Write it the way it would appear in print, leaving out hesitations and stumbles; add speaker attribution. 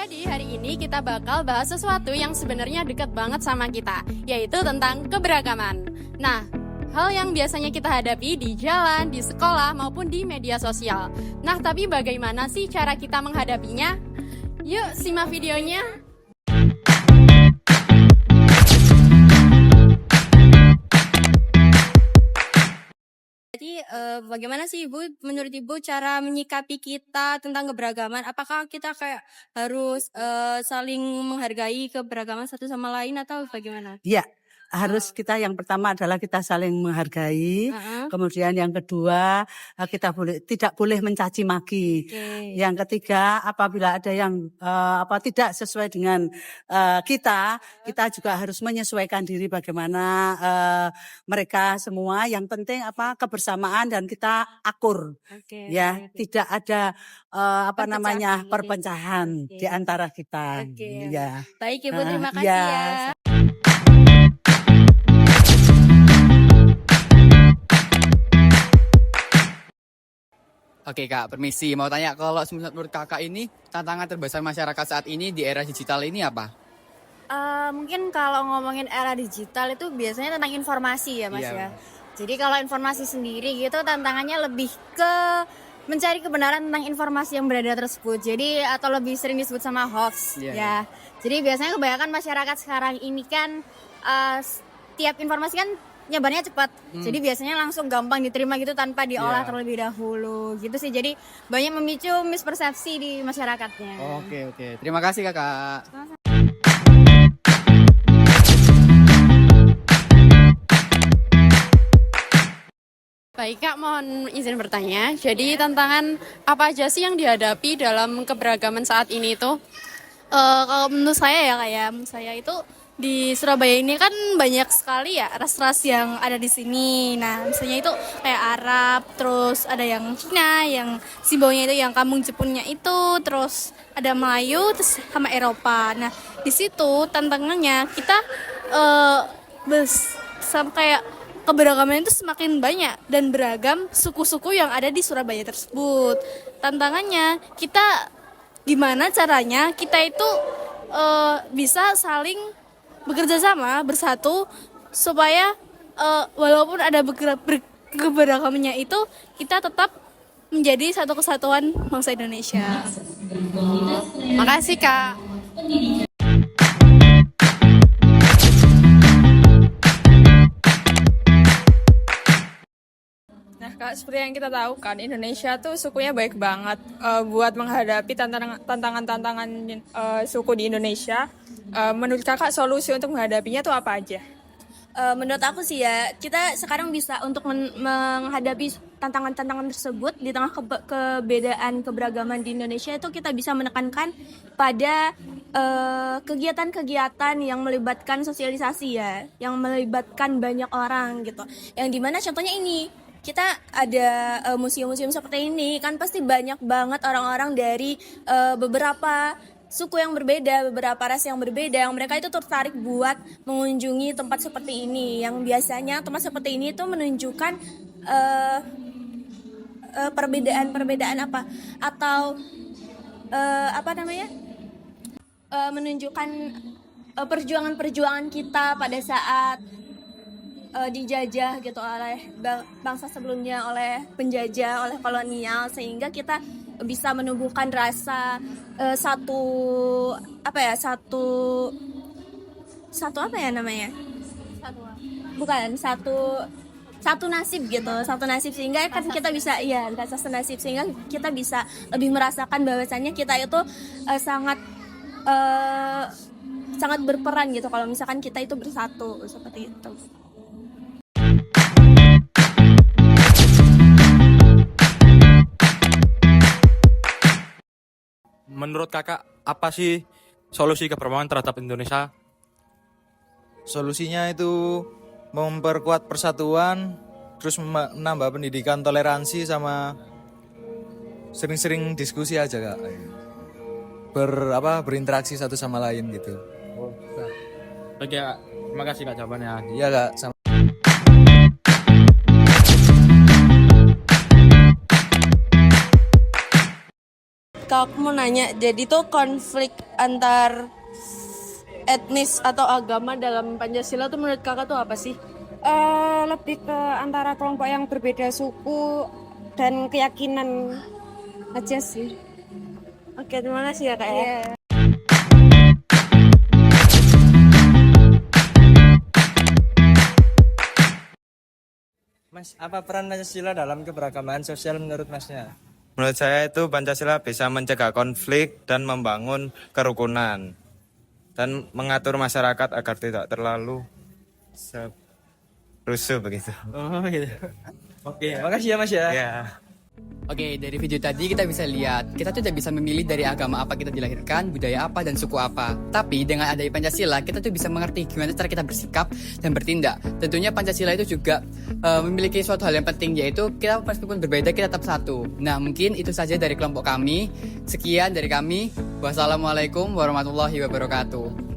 Speaker 1: Jadi hari ini kita bakal bahas sesuatu yang sebenarnya dekat banget sama kita, yaitu tentang keberagaman. Nah, hal yang biasanya kita hadapi di jalan, di sekolah, maupun di media sosial. Nah, tapi bagaimana sih cara kita menghadapinya? Yuk, simak videonya. Jadi, bagaimana sih Ibu, menurut Ibu cara menyikapi kita tentang keberagaman? Apakah kita kayak harus saling menghargai keberagaman satu sama lain atau bagaimana?
Speaker 2: Iya, harus kita yang pertama adalah kita saling menghargai.
Speaker 1: Heeh.
Speaker 2: Kemudian yang kedua, kita tidak boleh mencaci maki.
Speaker 1: Oke.
Speaker 2: Yang ketiga, apabila ada yang tidak sesuai dengan kita juga harus menyesuaikan diri bagaimana mereka semua. Yang penting kebersamaan dan kita akur.
Speaker 1: Oke.
Speaker 2: Ya, tidak ada
Speaker 1: Perpecahan.
Speaker 2: perpecahan
Speaker 1: Oke.
Speaker 2: di antara kita.
Speaker 1: Oke.
Speaker 2: Ya.
Speaker 1: Baik Ibu, terima kasih
Speaker 2: Ya.
Speaker 1: ya.
Speaker 3: Oke Kak, permisi. Mau tanya, kalau menurut Kakak ini tantangan terbesar masyarakat saat ini di era digital ini apa?
Speaker 4: Mungkin kalau ngomongin era digital itu biasanya tentang informasi ya Mas
Speaker 3: Iya,
Speaker 4: ya.
Speaker 3: benar.
Speaker 4: Jadi kalau informasi sendiri gitu tantangannya lebih ke mencari kebenaran tentang informasi yang beredar tersebut. Jadi atau lebih sering disebut sama hoax
Speaker 3: Iya,
Speaker 4: ya. Jadi biasanya kebanyakan masyarakat sekarang ini kan tiap informasi kan nyebarnya cepat. Jadi biasanya langsung gampang diterima gitu tanpa diolah
Speaker 3: Iya.
Speaker 4: terlebih dahulu gitu sih. Jadi banyak memicu mispersepsi di masyarakatnya.
Speaker 3: Oke. Terima kasih Kakak.
Speaker 1: Baik Kak, mohon izin bertanya. Jadi tantangan apa aja sih yang dihadapi dalam keberagaman saat ini itu?
Speaker 5: Kalau menurut saya ya kayak menurut saya itu di Surabaya ini kan banyak sekali ya ras-ras yang ada di sini. Nah, misalnya itu kayak Arab, terus ada yang Cina, yang simbolnya itu yang kampung Jepunnya itu, terus ada Melayu, terus sama Eropa. Nah, di situ tantangannya kita sama kayak keberagaman itu semakin banyak dan beragam suku-suku yang ada di Surabaya tersebut. Tantangannya kita gimana caranya kita itu bisa saling bekerja sama bersatu supaya walaupun ada keberagamannya itu kita tetap menjadi satu kesatuan bangsa Indonesia.
Speaker 1: Makasih Kak.
Speaker 6: Nah Kak, seperti yang kita tahu kan, Indonesia tuh sukunya baik banget. Buat menghadapi tantangan-tantangan suku di Indonesia, menurut Kakak solusi untuk menghadapinya tuh apa aja?
Speaker 5: Menurut aku sih ya, kita sekarang bisa untuk menghadapi tantangan-tantangan tersebut di tengah kebedaan keberagaman di Indonesia itu kita bisa menekankan pada kegiatan-kegiatan yang melibatkan sosialisasi ya, yang melibatkan banyak orang gitu. Yang dimana contohnya ini, kita ada museum-museum seperti ini, kan pasti banyak banget orang-orang dari beberapa suku yang berbeda, beberapa ras yang berbeda, yang mereka itu tertarik buat mengunjungi tempat seperti ini. Yang biasanya tempat seperti ini itu menunjukkan perbedaan-perbedaan menunjukkan perjuangan-perjuangan kita pada saat dijajah gitu oleh bangsa sebelumnya, oleh penjajah, oleh kolonial, sehingga kita bisa menumbuhkan rasa satu nasib gitu, satu nasib, sehingga kan kita bisa rasa senasib, sehingga kita bisa lebih merasakan bahwasannya kita itu sangat berperan gitu kalau misalkan kita itu bersatu seperti itu.
Speaker 7: Menurut Kakak, apa sih solusi keberagaman terhadap Indonesia?
Speaker 8: Solusinya itu memperkuat persatuan, terus menambah pendidikan toleransi, sama sering-sering diskusi aja Kak. Berinteraksi satu sama lain gitu.
Speaker 7: Oke Kak, terima kasih Kak jawabannya.
Speaker 8: Iya Kak, sama.
Speaker 5: Kalau aku mau nanya, jadi tuh konflik antar etnis atau agama dalam Pancasila tuh menurut kakak tuh apa sih?
Speaker 9: Lebih ke antara kelompok yang berbeda suku dan keyakinan aja sih.
Speaker 5: Oke, terima kasih ya kak ya.
Speaker 10: Mas, apa peran Pancasila dalam keberagaman sosial menurut Masnya?
Speaker 11: Menurut saya itu Pancasila bisa mencegah konflik dan membangun kerukunan dan mengatur masyarakat agar tidak terlalu rusuh begitu.
Speaker 10: Oh gitu. Oke, makasih ya Mas ya.
Speaker 11: Ya.
Speaker 3: Oke, dari video tadi kita bisa lihat, kita tuh tidak bisa memilih dari agama apa kita dilahirkan, budaya apa, dan suku apa. Tapi dengan adanya Pancasila, kita tuh bisa mengerti gimana cara kita bersikap dan bertindak. Tentunya Pancasila itu juga memiliki suatu hal yang penting, yaitu kita meskipun berbeda, kita tetap satu. Nah, mungkin itu saja dari kelompok kami. Sekian dari kami. Wassalamualaikum warahmatullahi wabarakatuh.